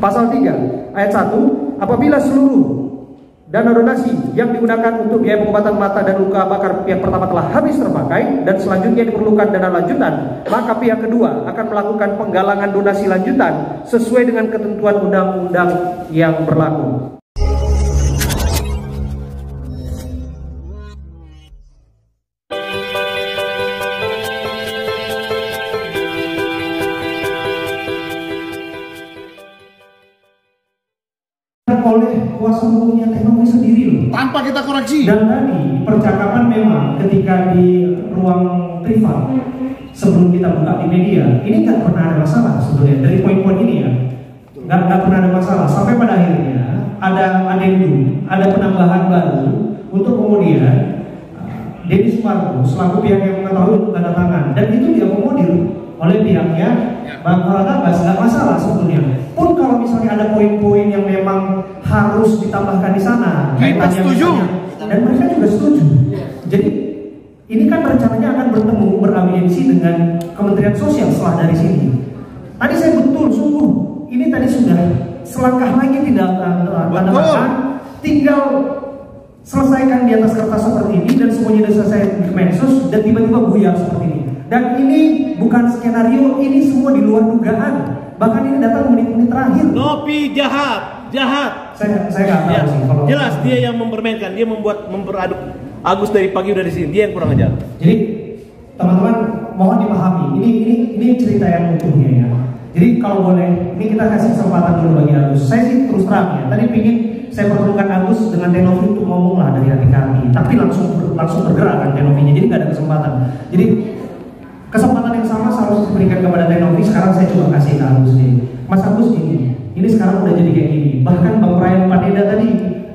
Pasal 3 ayat 1, apabila seluruh dana donasi yang digunakan untuk biaya pengobatan mata dan luka bakar pihak pertama telah habis terpakai dan selanjutnya diperlukan dana lanjutan, maka pihak kedua akan melakukan penggalangan donasi lanjutan sesuai dengan ketentuan undang-undang yang berlaku. Oleh kuasa hukumnya teknologi sendiri loh, tanpa kita koreksi. Dan tadi percakapan memang ketika di ruang privat sebelum kita buka di media ini nggak pernah ada masalah sebetulnya dari poin-poin ini ya, nggak pernah ada masalah sampai pada akhirnya ada adendum, ada penambahan baru untuk kemudian Denny Sumargo selaku pihak yang mengetahui untuk tanda tangan dan itu diakomodir oleh pihaknya Bang Farhan Abbas, nggak masalah sebetulnya. Pun kalau misalnya ada poin-poin yang memang harus ditambahkan di sana, kita setuju dan mereka juga setuju. Jadi ini kan rencananya akan bertemu beraudiensi dengan Kementerian Sosial setelah dari sini. Tadi saya betul sungguh ini tadi sudah selangkah lagi tidak tanda tangan, tinggal selesaikan di atas kertas seperti ini dan semuanya sudah selesai di Kemensos dan tiba-tiba buyar seperti ini. Dan ini bukan skenario, ini semua di luar dugaan. Bahkan ini datang menit-menit terakhir. Nopi jahat. Saya nggak tahu sih kalau jelas dia yang mempermainkan, dia memperaduk Agus dari pagi udah di sini, dia yang kurang ajar. Jadi teman-teman mohon dipahami, ini cerita yang utuhnya ya. Jadi kalau boleh, ini kita kasih kesempatan dulu bagi Agus. Saya sih terus terang ya, tadi pingin saya pertemukan Agus dengan Tenovi untuk ngomong lah dari hati kami, tapi langsung bergerak kan Tenovinya, jadi nggak ada kesempatan. Jadi kesempatan yang sama seharusnya diberikan kepada Tenovi. Sekarang saya coba kasih ke Agus nih, Mas Agus ini sekarang udah jadi kayak gini. Bahkan Bang Brian Padeda tadi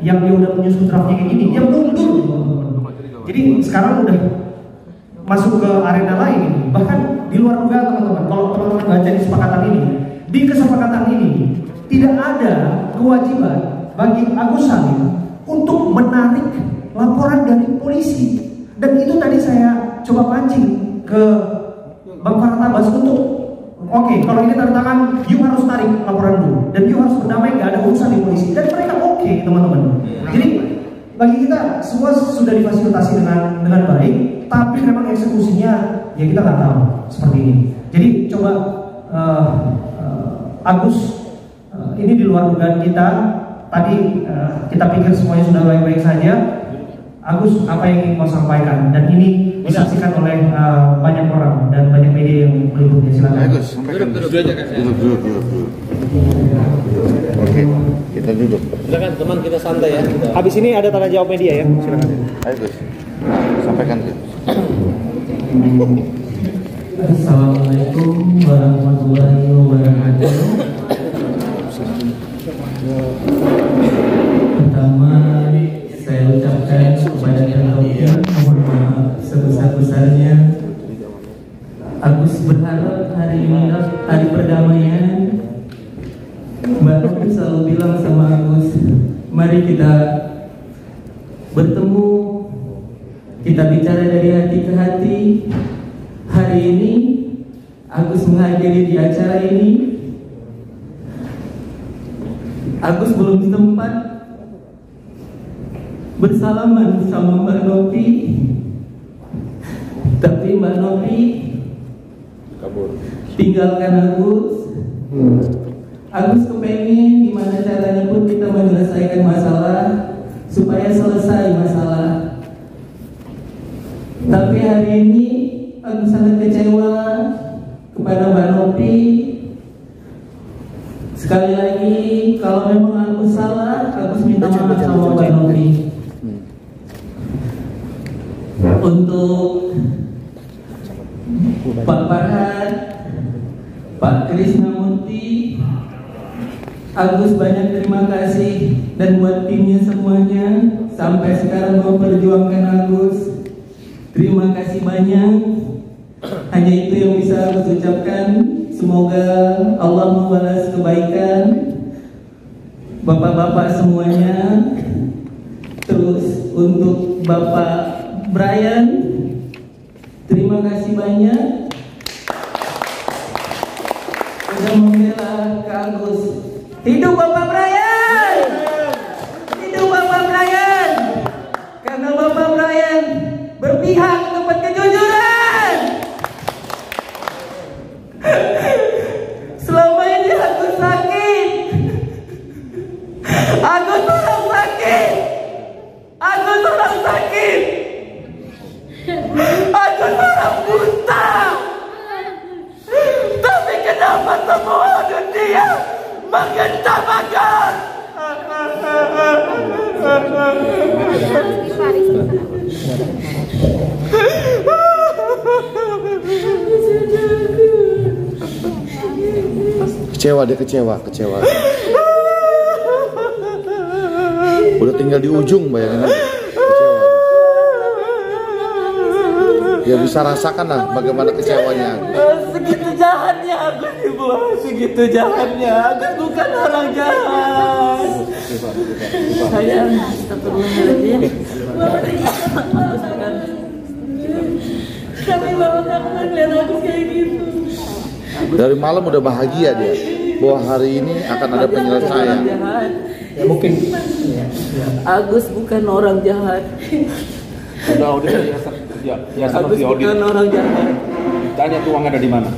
yang dia udah menyusun draftnya kayak gini, dia mundur. Jadi sekarang udah masuk ke arena lain ini. Bahkan di luar dugaan teman-teman. Kalau teman-teman baca di kesepakatan ini, di kesepakatan ini tidak ada kewajiban bagi Agus Salim untuk menarik laporan dari polisi. Dan itu tadi saya coba pancing ke Bang Farhan Abbas untuk oke, kalau ini tanda tangan, you harus tarik laporan dulu dan you harus berdamai, nggak ada urusan di polisi. Dan mereka oke, teman-teman. Jadi bagi kita semua sudah difasilitasi dengan baik, tapi memang eksekusinya ya kita nggak tahu seperti ini. Jadi coba Agus, ini di luar dugaan kita. Tadi kita pikir semuanya sudah baik-baik saja. Agus, apa yang ingin kau sampaikan? Dan ini disaksikan oleh banyak orang dan banyak media yang meliputnya. Silakan. Agus, sampaikan. Duduk. Oke, kita duduk. Silakan teman, kita santai ya. Habis ini ada tanya jawab media ya. Silakan. Agus, sampaikan. Assalamualaikum warahmatullahi wabarakatuh. Pertama, saya ucapkan kepada Tenovi mohon maaf sebesar-besarnya. Agus berharap hari ini hari perdamaian. Mbak Novi selalu bilang sama Agus, mari kita bertemu, kita bicara dari hati ke hati. Hari ini Agus menghadiri di acara ini. Agus belum sempat bersalaman sama Mbak Novi, tapi Mbak Novi tinggalkan Agus. Agus kepengen gimana caranya pun kita menyelesaikan masalah supaya selesai masalah. Tapi hari ini Agus sangat kecewa kepada Mbak Novi. Sekali lagi, kalau memang Agus salah, Agus minta maaf sama Mbak Novi. Untuk Pak Farhan, Pak Krisnamurti, Agus banyak terima kasih. Dan buat timnya semuanya, sampai sekarang memperjuangkan Agus, terima kasih banyak. Hanya itu yang bisa Agus ucapkan. Semoga Allah membalas kebaikan bapak-bapak semuanya. Terus untuk Bapak Brian, terima kasih banyak sudah membela Kak Agus. Hidup Bapak Brian! Hidup Bapak Brian! Karena Bapak Brian berpihak kepada kejujuran. Selama ini aku sakit. Aku orang sakit. Aku orang sakit. Aku orang buta. Tapi kenapa semua dunia mengentamkan? Kecewa, dia kecewa. Udah tinggal di ujung, bayangin aja. Kecewa. Ya bisa rasakan lah bagaimana kecewanya. Segitu jahatnya aku dibuat, segitu jahatnya. Aku bukan orang jahat. Sayang, astagfirullahaladzim. Kami bawa kamu ngeliat aku kayak gitu. Dari malam udah bahagia dia bahwa hari ini akan ada penyelesaian. Ya mungkin. Agus bukan orang jahat. Udah audit ya Agus bukan orang jahat. Tanya tuh uangnya ada di mana?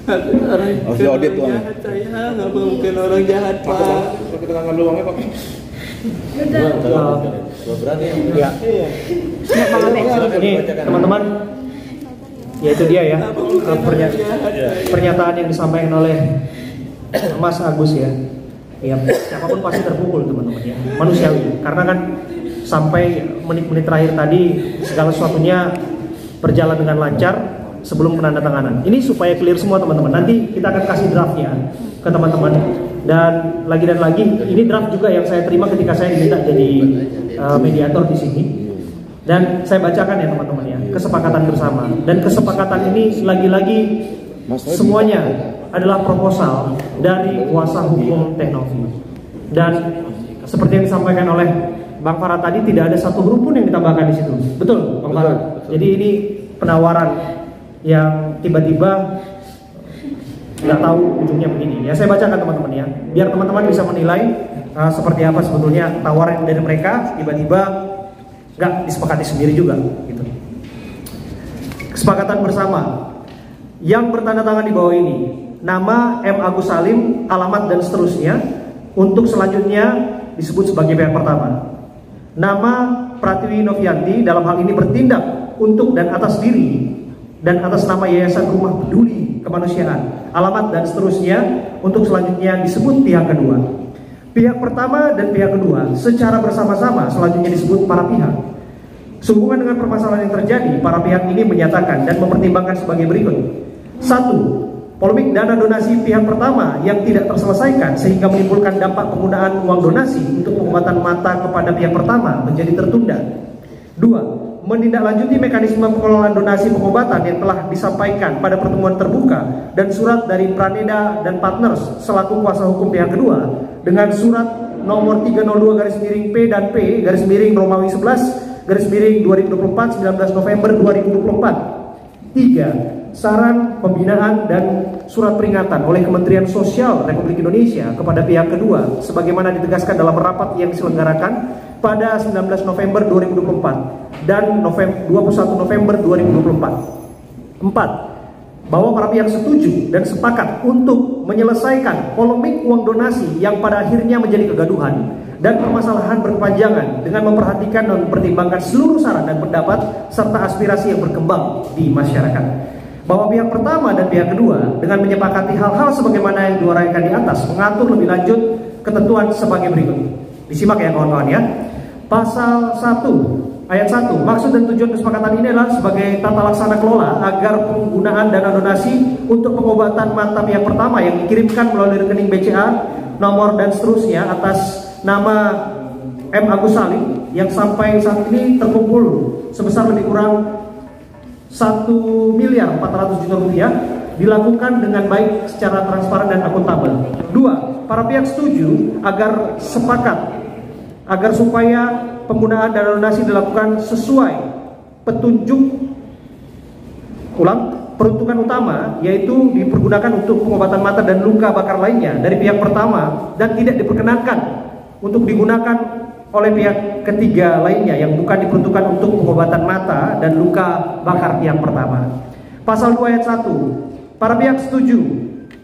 Agus orang Harus diaudit tuh. jahat. Saya nggak bukan orang jahat, Pak. Kita ngambil uangnya, Pak. Ya. Ini teman-teman, ya itu dia ya pernyataan yang disampaikan oleh Mas Agus ya. Ya siapapun pasti terpukul teman-teman ya, manusiawi. Karena kan sampai menit-menit terakhir tadi segala sesuatunya berjalan dengan lancar sebelum penandatanganan. Ini supaya clear semua teman-teman. Nanti kita akan kasih draftnya ke teman-teman. Dan lagi ini draft juga yang saya terima ketika saya diminta jadi mediator di sini. Dan saya bacakan ya teman-teman ya, kesepakatan bersama. Dan kesepakatan ini lagi-lagi semuanya adalah proposal dari kuasa hukum Teknovi. Dan seperti yang disampaikan oleh Bang Farah tadi, tidak ada satu huruf pun yang ditambahkan di situ. Betul, Bang Farah. Jadi ini penawaran yang tiba-tiba nggak tahu ujungnya begini. Ya saya bacakan teman-teman ya, biar teman-teman bisa menilai seperti apa sebetulnya tawaran dari mereka tiba-tiba nggak disepakati sendiri juga. Gitu. Kesepakatan bersama yang bertanda tangan di bawah ini, nama M. Agus Salim, alamat dan seterusnya. Untuk selanjutnya disebut sebagai pihak pertama. Nama Pratiwi Novianti dalam hal ini bertindak untuk dan atas diri dan atas nama Yayasan Rumah Peduli Kemanusiaan, alamat dan seterusnya. Untuk selanjutnya disebut pihak kedua. Pihak pertama dan pihak kedua secara bersama-sama selanjutnya disebut para pihak. Sehubungan dengan permasalahan yang terjadi, para pihak ini menyatakan dan mempertimbangkan sebagai berikut. 1. Polemik dana donasi pihak pertama yang tidak terselesaikan sehingga menimbulkan dampak penggunaan uang donasi untuk pengobatan mata kepada pihak pertama menjadi tertunda. 2. Menindaklanjuti mekanisme pengelolaan donasi pengobatan yang telah disampaikan pada pertemuan terbuka dan surat dari Praneda dan Partners selaku kuasa hukum pihak kedua dengan surat nomor 302/P dan P/Romawi 11/2024 19 November 2024. 3. Saran pembinaan dan surat peringatan oleh Kementerian Sosial Republik Indonesia kepada pihak kedua sebagaimana ditegaskan dalam rapat yang diselenggarakan pada 19 November 2024 dan 21 November 2024. 4. Bahwa para pihak setuju dan sepakat untuk menyelesaikan polemik uang donasi yang pada akhirnya menjadi kegaduhan dan permasalahan berkepanjangan dengan memperhatikan dan mempertimbangkan seluruh saran dan pendapat serta aspirasi yang berkembang di masyarakat. Bahwa pihak pertama dan pihak kedua dengan menyepakati hal-hal sebagaimana yang diuraikan di atas mengatur lebih lanjut ketentuan sebagai berikut. Disimak ya kawan-kawan ya. Pasal 1 ayat 1, maksud dan tujuan kesepakatan ini adalah sebagai tata laksana kelola agar penggunaan dana donasi untuk pengobatan mata pihak pertama yang dikirimkan melalui rekening BCA, nomor dan seterusnya atas nama M. Agus Salim yang sampai saat ini terkumpul sebesar lebih kurang 1.400.000.000 rupiah dilakukan dengan baik secara transparan dan akuntabel. 2. Para pihak setuju agar supaya penggunaan dana donasi dilakukan sesuai petunjuk peruntukan utama yaitu dipergunakan untuk pengobatan mata dan luka bakar lainnya dari pihak pertama dan tidak diperkenankan untuk digunakan oleh pihak ketiga lainnya yang bukan diperuntukkan untuk pengobatan mata dan luka bakar pihak pertama. Pasal 2 ayat 1, para pihak setuju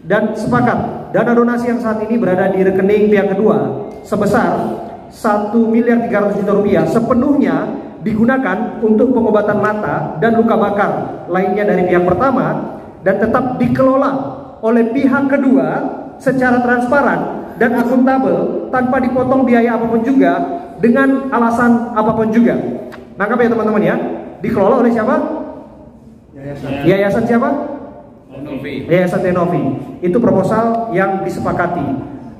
dan sepakat dana donasi yang saat ini berada di rekening pihak kedua sebesar 1.300.000.000 rupiah sepenuhnya digunakan untuk pengobatan mata dan luka bakar lainnya dari pihak pertama dan tetap dikelola oleh pihak kedua secara transparan dan akuntabel tanpa dipotong biaya apapun juga dengan alasan apapun juga. Nangkap ya teman-teman ya? Dikelola oleh siapa? Yayasan siapa? Yayasan Tenovi. Itu proposal yang disepakati.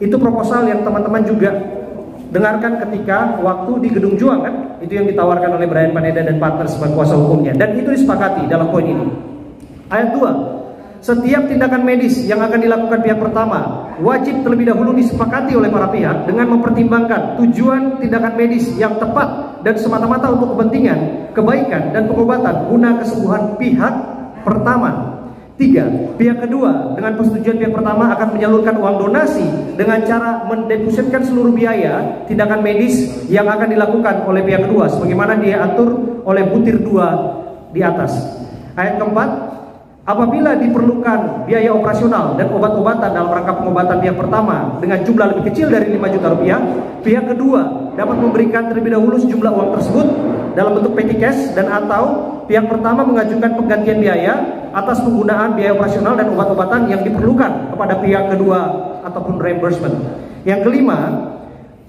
Itu proposal yang teman-teman juga dengarkan ketika waktu di Gedung Juang kan? Itu yang ditawarkan oleh Brian Paneda dan partner sebagai kuasa hukumnya. Dan itu disepakati dalam poin ini. Ayat 2, setiap tindakan medis yang akan dilakukan pihak pertama wajib terlebih dahulu disepakati oleh para pihak dengan mempertimbangkan tujuan tindakan medis yang tepat dan semata-mata untuk kepentingan, kebaikan, dan pengobatan guna kesembuhan pihak pertama. 3, pihak kedua dengan persetujuan pihak pertama akan menyalurkan uang donasi dengan cara mendepositkan seluruh biaya tindakan medis yang akan dilakukan oleh pihak kedua sebagaimana diatur oleh butir 2 di atas. Ayat keempat, apabila diperlukan biaya operasional dan obat-obatan dalam rangka pengobatan pihak pertama dengan jumlah lebih kecil dari 5 juta rupiah, pihak kedua dapat memberikan terlebih dahulu sejumlah uang tersebut dalam bentuk petty cash dan atau pihak pertama mengajukan penggantian biaya atas penggunaan biaya operasional dan obat-obatan yang diperlukan kepada pihak kedua ataupun reimbursement. Yang kelima,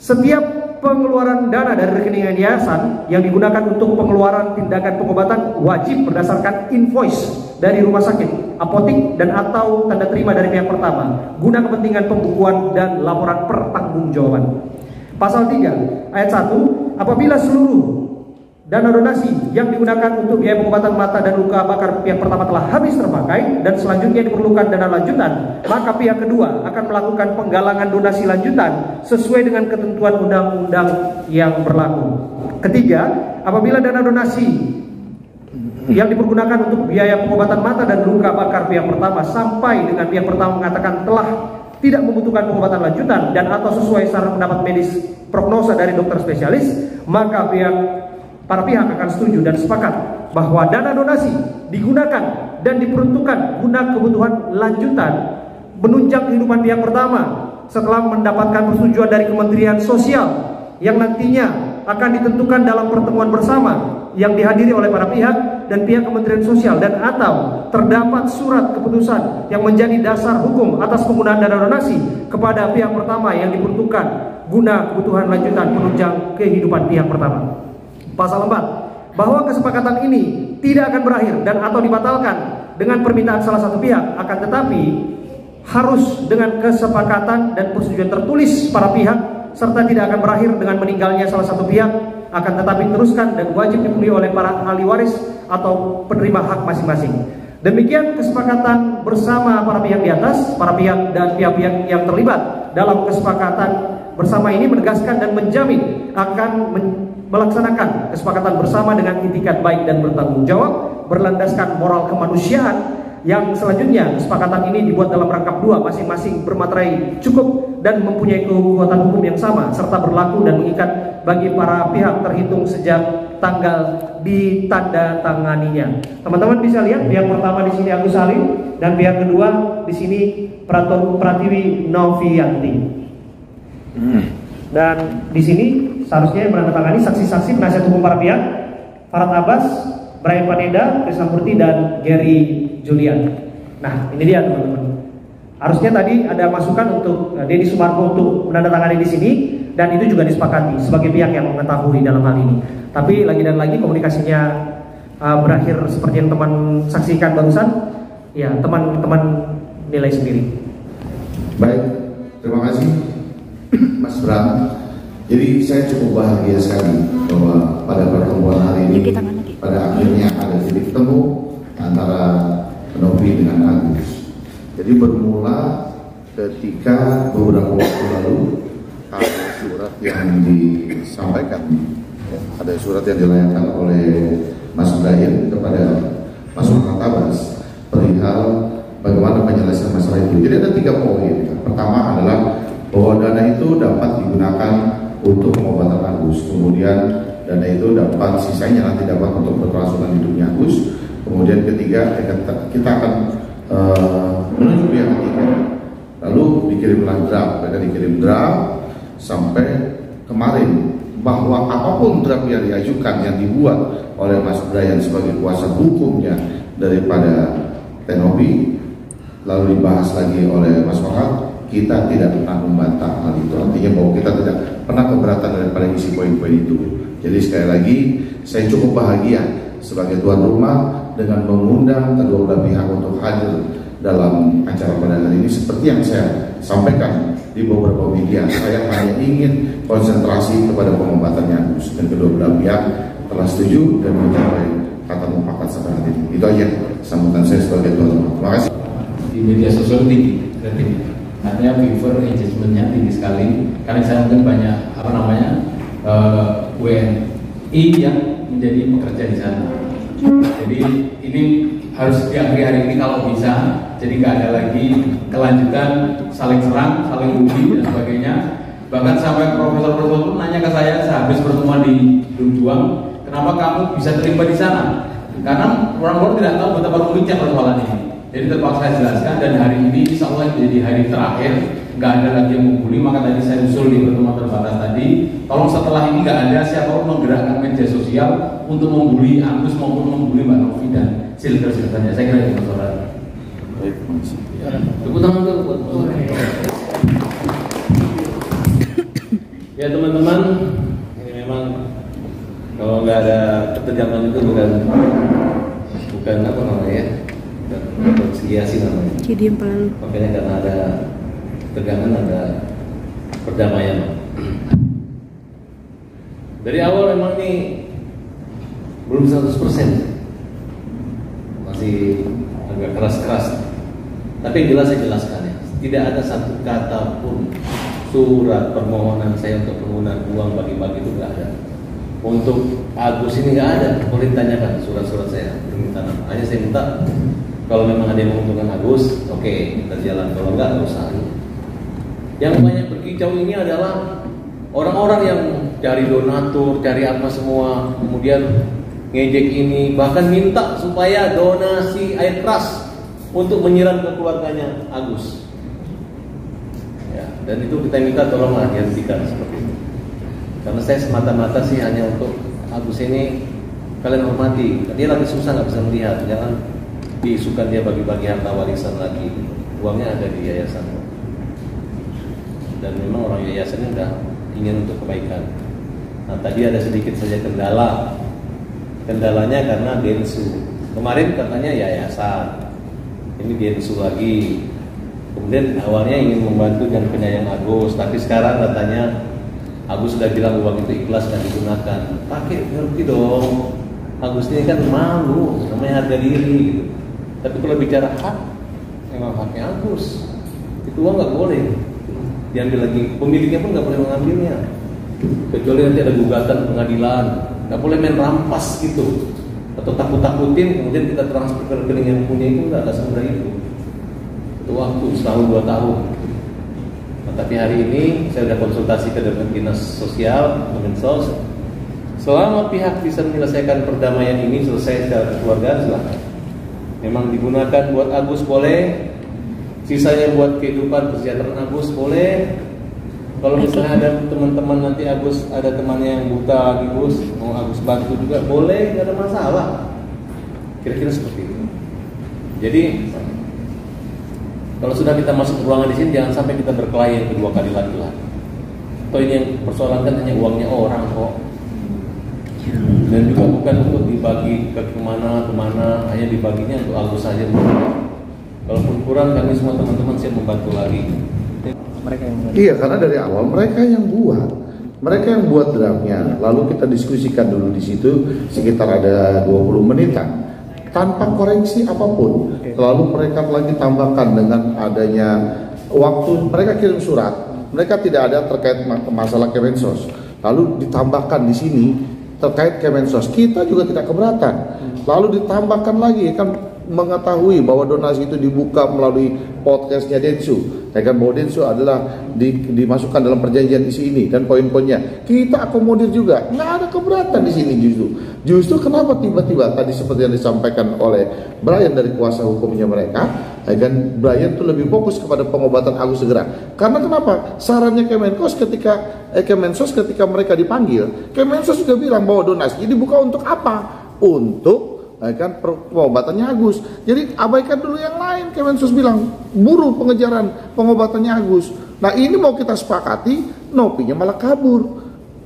setiap pengeluaran dana dari rekening yayasan yang digunakan untuk pengeluaran tindakan pengobatan wajib berdasarkan invoice dari rumah sakit, apotik, dan atau tanda terima dari pihak pertama guna kepentingan pembukuan dan laporan pertanggungjawaban. Pasal 3 ayat 1, apabila seluruh dana donasi yang digunakan untuk biaya pengobatan mata dan luka bakar pihak pertama telah habis terpakai dan selanjutnya diperlukan dana lanjutan, maka pihak kedua akan melakukan penggalangan donasi lanjutan sesuai dengan ketentuan undang-undang yang berlaku. Ketiga, apabila dana donasi yang dipergunakan untuk biaya pengobatan mata dan luka bakar pihak pertama sampai dengan pihak pertama mengatakan telah tidak membutuhkan pengobatan lanjutan dan atau sesuai saran pendapat medis prognosa dari dokter spesialis, maka para pihak akan setuju dan sepakat bahwa dana donasi digunakan dan diperuntukkan guna kebutuhan lanjutan menunjang kehidupan pihak pertama setelah mendapatkan persetujuan dari Kementerian Sosial yang nantinya akan ditentukan dalam pertemuan bersama yang dihadiri oleh para pihak dan pihak Kementerian Sosial dan atau terdapat surat keputusan yang menjadi dasar hukum atas penggunaan dana donasi kepada pihak pertama yang diperuntukkan guna kebutuhan lanjutan penunjang kehidupan pihak pertama. Pasal 4, bahwa kesepakatan ini tidak akan berakhir dan atau dibatalkan dengan permintaan salah satu pihak, akan tetapi harus dengan kesepakatan dan persetujuan tertulis para pihak serta tidak akan berakhir dengan meninggalnya salah satu pihak, akan tetapi teruskan dan wajib dipenuhi oleh para ahli waris atau penerima hak masing-masing. Demikian kesepakatan bersama para pihak di atas, para pihak dan pihak-pihak yang terlibat dalam kesepakatan bersama ini menegaskan dan menjamin akan melaksanakan kesepakatan bersama dengan itikat baik dan bertanggung jawab berlandaskan moral kemanusiaan. Yang selanjutnya kesepakatan ini dibuat dalam rangkap 2 masing-masing bermaterai cukup dan mempunyai kekuatan hukum yang sama serta berlaku dan mengikat bagi para pihak terhitung sejak tanggal ditandatanganinya. Teman-teman bisa lihat pihak pertama di sini Agus Salim dan pihak kedua di sini Pratiwi Novianti. Dan di sini seharusnya yang menandatangani saksi-saksi penasihat hukum para pihak Farad Abbas, Brian Paneda, Krisnamurti, dan Gary Julian. Nah ini dia teman-teman. Harusnya tadi ada masukan untuk Denny Sumargo untuk menandatangani di sini dan itu juga disepakati sebagai pihak yang mengetahui dalam hal ini. Tapi lagi dan lagi komunikasinya berakhir seperti yang teman saksikan barusan. Ya teman-teman nilai sendiri. Baik, terima kasih Mas Bram. Jadi saya cukup bahagia sekali bahwa pada pertemuan hari ini pada akhirnya ada titik temu antara Novi dengan Agus. Jadi bermula ketika beberapa waktu lalu ada surat yang disampaikan, ada surat yang dilayangkan oleh Mas Brian kepada Mas Farad Abbas perihal bagaimana penyelesaian masalah itu. Jadi ada 3 poin. Pertama adalah bahwa dana itu dapat digunakan untuk pengobatan Agus. Kemudian dana itu dapat sisanya nanti dapat untuk berkelangsungan hidupnya Agus. Kemudian ketiga kita akan menuju pihak ketiga. Lalu dikirimlah draft, mereka dikirim draft sampai kemarin, bahwa apapun draft yang diajukan yang dibuat oleh Mas Brian sebagai kuasa hukumnya daripada Tenobi lalu dibahas lagi oleh Mas Farhad, kita tidak pernah membantah hal itu. Artinya bahwa kita tidak pernah keberatan daripada isi poin-poin itu. Jadi sekali lagi saya cukup bahagia sebagai tuan rumah dengan mengundang kedua belah pihak untuk hadir dalam acara pada hari ini. Seperti yang saya sampaikan di beberapa media, saya hanya ingin konsentrasi kepada pengobatannya Agus, dan kedua belah pihak telah setuju dan mencapai kata mufakat sampai hari ini. Itu aja sambutan saya sebagai tuan rumah. Terima kasih. Di media sosial tinggi, artinya viewer engagementnya tinggi sekali. Karena saya mungkin banyak WNI yang menjadi pekerja di sana. Jadi ini harus diakhiri hari ini kalau bisa. Jadi nggak ada lagi kelanjutan saling serang, saling bully dan sebagainya. Bahkan sampai profesor-profesor pun nanya ke saya sehabis pertemuan di Juang, kenapa kamu bisa terlibat di sana? Karena orang-orang tidak tahu betapa rumitnya persoalan ini. Jadi terpaksa saya jelaskan, dan hari ini insya Allah menjadi hari terakhir, nggak ada lagi yang membuli. Maka tadi saya usul di pertemuan terbatas tadi, tolong setelah ini nggak ada siapapun menggerakkan media sosial untuk membuli Agus maupun membuli Mbak Novi dan silver-silvernya. Saya kira itu masalah. Tepuk tangan dulu buat ya teman-teman, ini memang kalau nggak ada ketegangan itu bukan apa namanya, konsiliasi namanya. Makanya karena ada tegangan ada perdamaian. Dari awal memang ini belum 100%, masih agak keras-keras. Tapi jelas saya jelaskan ya, tidak ada satu kata pun surat permohonan saya untuk penggunaan uang bagi-bagi itu nggak ada. Untuk Agus ini nggak ada. Boleh ditanyakan surat-surat saya permintaan. Hanya saya minta kalau memang ada yang menguntungkan Agus, oke, kita jalan. Kalau nggak usah. Yang banyak berkicau ini adalah orang-orang yang cari donatur, cari apa semua, kemudian ngejek ini, bahkan minta supaya donasi air keras untuk menyiram ke keluarganya Agus. Ya, dan itu kita minta tolonglah dihentikan seperti itu. Karena saya semata-mata sih hanya untuk Agus ini kalian hormati. Dia lagi susah nggak bisa melihat, jangan diisukan dia bagi-bagi harta warisan lagi. Uangnya ada di yayasan. Dan memang orang yayasan ini udah ingin untuk kebaikan. Nah tadi ada sedikit saja kendala. Kendalanya karena Densu. Kemarin katanya yayasan, ini Densu lagi. Kemudian awalnya ingin membantu dan penyayang Agus, tapi sekarang katanya Agus sudah bilang uang itu ikhlas dan digunakan. Pakai ngerti dong. Agus ini kan malu, namanya harga diri gitu. Tapi kalau bicara hak, memang haknya Agus. Itu uang nggak boleh diambil lagi, pemiliknya pun nggak boleh mengambilnya. Kecuali nanti ada gugatan pengadilan, nggak boleh main rampas gitu, atau takut-takutin kemudian kita transfer ke rekening yang punya itu, nggak ada semudah itu. Itu waktu setahun 2 tahun. Nah, tapi hari ini saya sudah konsultasi ke Dinas Sosial, Kemensos. Selama pihak bisa menyelesaikan perdamaian ini selesai secara kekeluargaan, silahkan. Memang digunakan buat Agus boleh, sisanya buat kehidupan kesejahteraan Agus boleh. Kalau misalnya ada teman-teman nanti Agus ada temannya yang buta Agus, mau Agus bantu juga boleh, nggak ada masalah. Kira-kira seperti itu. Jadi kalau sudah kita masuk ke ruangan di sini, jangan sampai kita berkelahi yang kedua kali lagi lah. Atau ini yang persoalan kan hanya uangnya orang kok. Dan juga bukan untuk dibagi ke kemana, hanya dibaginya untuk Agus saja. Kalaupun kurang, kami semua teman-teman siap membantu lagi. Iya, karena dari awal mereka yang buat draftnya, lalu kita diskusikan dulu di situ sekitar ada 20 menitan tanpa koreksi apapun. Lalu mereka lagi tambahkan dengan adanya waktu mereka kirim surat, mereka tidak ada terkait masalah Kemensos, lalu ditambahkan di sini terkait Kemensos, kita juga tidak keberatan. Lalu ditambahkan lagi kan mengetahui bahwa donasi itu dibuka melalui podcastnya Densu, ya kan, bahwa Densu adalah dimasukkan dalam perjanjian isi ini dan poin-poinnya, kita akomodir juga, nggak ada keberatan di sini. Justru kenapa tiba-tiba tadi seperti yang disampaikan oleh Brian dari kuasa hukumnya mereka, ya kan, Brian itu lebih fokus kepada pengobatan Agus segera. Karena kenapa? Sarannya Kemensos ketika mereka dipanggil, Kemensos juga bilang bahwa donasi dibuka untuk apa? Untuk kan pengobatannya Agus. Jadi abaikan dulu yang lain. Kemensos bilang buru pengejaran pengobatannya Agus. Nah ini mau kita sepakati, Nopinya malah kabur.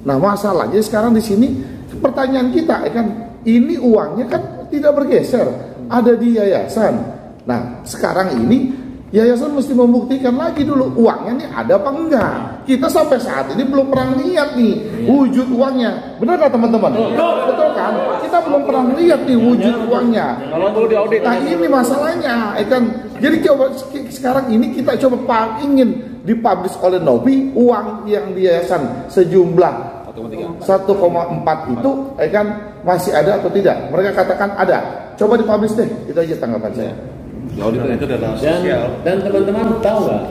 Nah masalahnya sekarang di sini pertanyaan kita, kan ini uangnya kan tidak bergeser, ada di yayasan. Nah sekarang ini yayasan mesti membuktikan lagi dulu uangnya nih ada apa enggak. Kita sampai saat ini belum pernah lihat nih wujud uangnya. Benar nggak teman-teman? Betul kan? Kita belum pernah lihat nih wujud uangnya. Nah ini masalahnya, kan. Jadi coba sekarang ini kita coba ingin dipublish oleh Nopi uang yang di yayasan sejumlah 1,4 itu, kan masih ada atau tidak? Mereka katakan ada. Coba dipublish deh. Itu aja tanggapan saya. Dan teman-teman tahu nggak,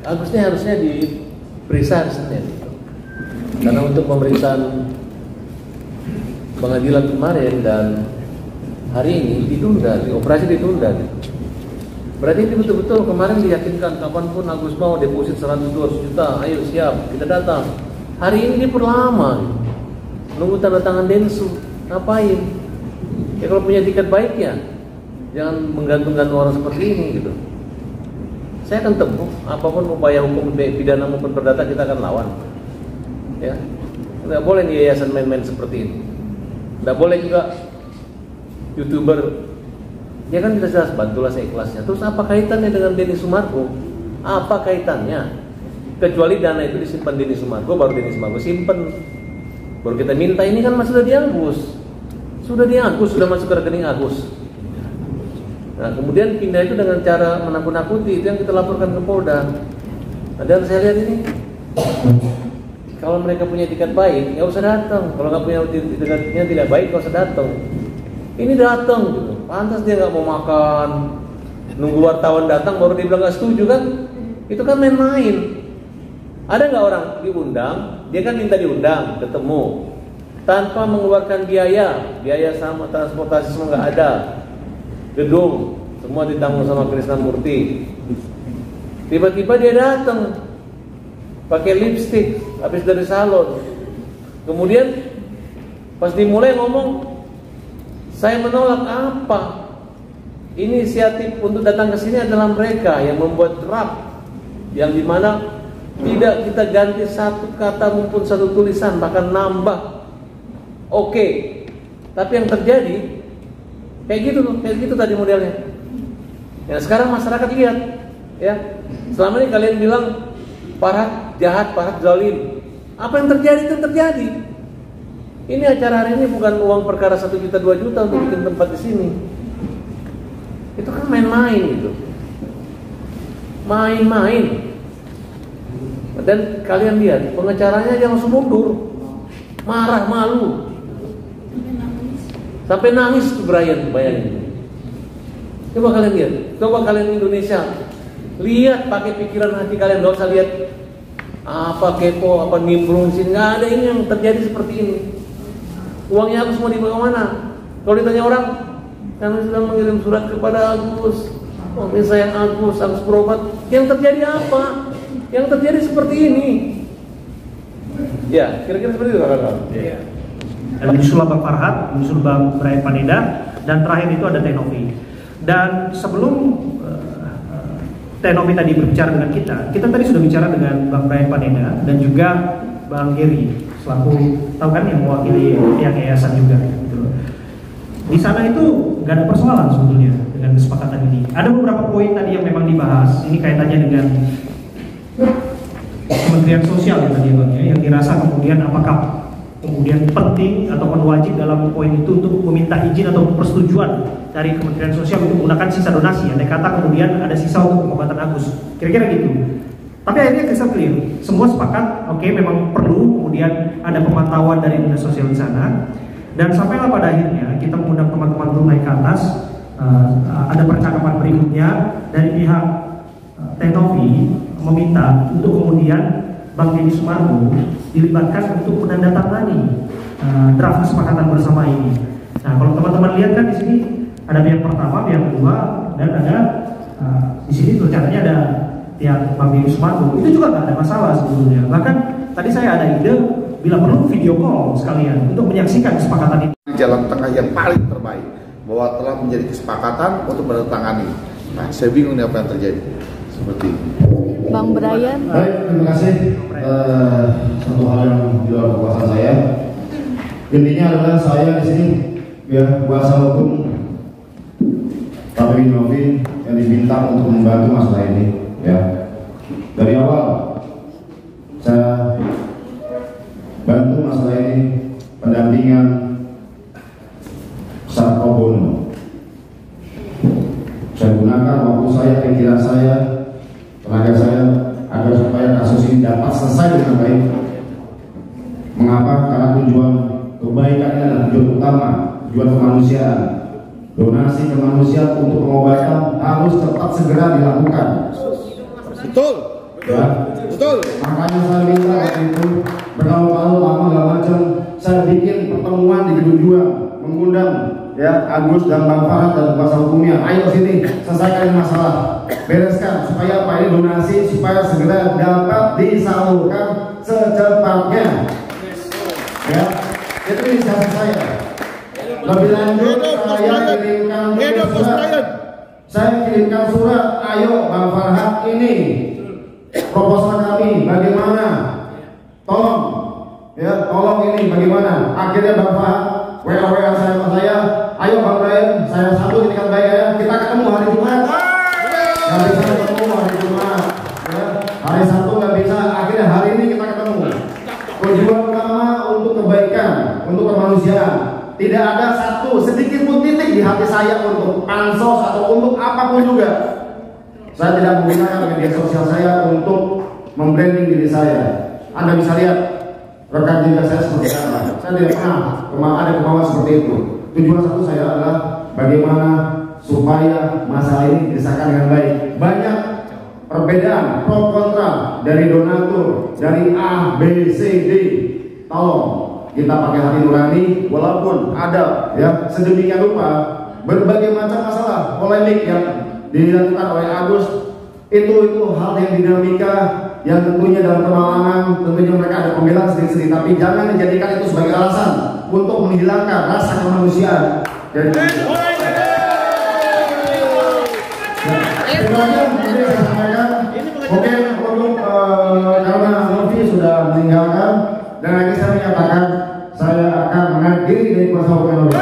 Agusnya harusnya diperiksa hari Senin, karena untuk pemeriksaan pengadilan kemarin dan hari ini ditunda, operasi ditunda. Berarti ini betul-betul kemarin diyakinkan kapanpun Agus mau deposit 100-200 juta, ayo siap kita datang. Hari ini diperlama, nunggu tanda tangan Densu, ngapain? Ya kalau punya tiket baik ya jangan menggantungkan orang seperti ini gitu. Saya akan tempuh apapun upaya hukum pidana maupun perdata, kita akan lawan. Ya, tidak boleh nih yayasan main-main seperti ini. Tidak boleh juga YouTuber. Ya kan jelas bantulah seikhlasnya. Terus apa kaitannya dengan Denny Sumargo? Apa kaitannya? Kecuali dana itu disimpan Denny Sumargo, baru Denny Sumargo simpen. Baru kita minta, ini kan sudah di Agus. Sudah masuk ke rekening Agus. Nah kemudian pindah itu dengan cara menakut-nakuti, itu yang kita laporkan ke Polda. Nah, dan saya lihat ini, kalau mereka punya tiket baik, nggak usah datang. Kalau nggak punya tiketnya tidak baik, nggak usah datang. Ini datang, gitu. Pantas dia nggak mau makan, nunggu wartawan datang baru dia bilang nggak setuju kan? Itu kan main-main. Ada nggak orang diundang? Dia kan minta diundang, ketemu, tanpa mengeluarkan biaya sama transportasi semua nggak ada. Gedung semua ditanggung sama Krisnamurti. Tiba-tiba dia datang pakai lipstick habis dari salon. Kemudian pas dimulai ngomong, saya menolak apa? Inisiatif untuk datang ke sini adalah mereka yang membuat draft yang dimana tidak kita ganti satu kata maupun satu tulisan, bahkan nambah. Oke. Tapi yang terjadi kayak gitu tadi modelnya. Ya sekarang masyarakat lihat, ya. Selama ini kalian bilang Farhad jahat, Farhad zalim. Apa yang terjadi itu terjadi. Ini acara hari ini bukan uang perkara 1 juta 2 juta untuk bikin tempat di sini. Itu kan main-main gitu. Main-main. Dan kalian lihat pengacaranya aja langsung mundur, marah, malu. Sampai nangis tuh Brian, bayangin. Coba kalian lihat, coba kalian Indonesia lihat pakai pikiran hati kalian, gak usah lihat apa kepo, apa nimbrung sini, nggak ada ini yang terjadi seperti ini. Uangnya Agus mau dibawa mana? Kalau ditanya orang, kami sudah mengirim surat kepada Agus, sayang Agus berobat. Yang terjadi apa? Yang terjadi seperti ini. Ya, kira-kira seperti itu kan? Ya. Dan menyusul Bang Farhad, menyusul Bang Brian Paneda, dan terakhir itu ada Tenovi. Dan sebelum Tenovi tadi berbicara dengan kita tadi sudah bicara dengan Bang Brian Paneda dan juga Bang Geri, selaku tahu kan yang mewakili pihak yayasan juga. Gitu. Di sana itu nggak ada persoalan sebetulnya dengan kesepakatan ini. Ada beberapa poin tadi yang memang dibahas. Ini kaitannya dengan Kementerian Sosial ya tadi Bang, ya, yang dirasa kemudian apakah kemudian penting ataupun wajib dalam poin itu untuk meminta izin atau persetujuan dari Kementerian Sosial untuk menggunakan sisa donasi. Andai kata kemudian ada sisa untuk pengobatan Agus, kira-kira gitu. Tapi akhirnya kisah clear, semua sepakat, oke, memang perlu kemudian ada pemantauan dari dinas sosial di sana. Dan sampailah pada akhirnya kita mengundang teman-teman buruh naik ke atas ada percakapan berikutnya dari pihak Tenovi meminta untuk kemudian Bang Deddy Sumargo dilibatkan untuk menandatangani draft kesepakatan bersama ini. Nah, kalau teman-teman lihat kan di sini ada pihak pertama, pihak kedua, dan ada di sini rencananya ada pihak Bang Deddy Sumargo. Itu juga nggak ada masalah sebetulnya. Bahkan tadi saya ada ide bila perlu video call sekalian untuk menyaksikan kesepakatan ini. Jalan tengah yang paling terbaik bahwa telah menjadi kesepakatan untuk menandatangani. Nah, saya bingung nih apa yang terjadi. Seperti ini. Bang Brian. Baik, terima kasih. Satu hal yang di luar kuasa saya. Intinya adalah saya di sini ya kuasa hukum Pak Novin yang diminta untuk membantu masalah ini. Ya, dari awal saya bantu masalah ini pendampingan secara pro bono. Saya gunakan waktu saya, pikiran saya, tenaga saya agar supaya kasus ini dapat selesai dengan baik. Mengapa? Karena tujuan kebaikan adalah tujuan utama, tujuan kemanusiaan. Donasi kemanusiaan untuk pengobatan harus cepat segera dilakukan. Betul. Ya, betul. Makanya saya minta waktu itu berkali-kali lama gak macam saya bikin pertemuan di gedung 2 mengundang ya Agus dan Bang Farhat dan kuasa hukumnya. Ayo sini selesaikan masalah, bereskan supaya apa ini donasi supaya segera dapat disalurkan secepatnya. Ya, itu inisiatif saya. Lebih lanjut saya kirimkan surat, ayo Bang Farhat ini proposal kami bagaimana, tolong ya, tolong ini bagaimana. Akhirnya Bang Farhat WA saya, ayo Bang Brian, saya satu ikan baik ya, kita ketemu hari Jumat. Nggak bisa ketemu hari Jumat ya. Hari Sabtu nggak bisa, akhirnya hari ini kita ketemu. Tujuan utama untuk kebaikan, untuk kemanusiaan. Tidak ada satu sedikit pun titik di hati saya untuk pansos atau untuk apapun juga. Saya tidak menggunakan media sosial saya untuk membranding diri saya. Anda bisa lihat rekam jejak saya seperti apa. Saya tidak pernah ada kemauan seperti itu. Tujuan satu saya adalah bagaimana supaya masalah ini disahkan dengan baik. Banyak perbedaan pro kontra dari donatur, dari A, B, C, D. Tolong kita pakai hati nurani, walaupun ada ya sedemikian rupa berbagai macam masalah polemik yang dilakukan oleh Agus, itu hal yang dinamika yang tentunya dalam kemalangan, tentunya mereka ada pembelaan sendiri-sendiri, tapi jangan dijadikan itu sebagai alasan untuk menghilangkan rasa kemanusiaan dari saya sampaikan. Oke, untuk karena Novi sudah meninggalkan dan lagi saya menyatakan saya akan mengakhiri dari kuasa hukum Novi.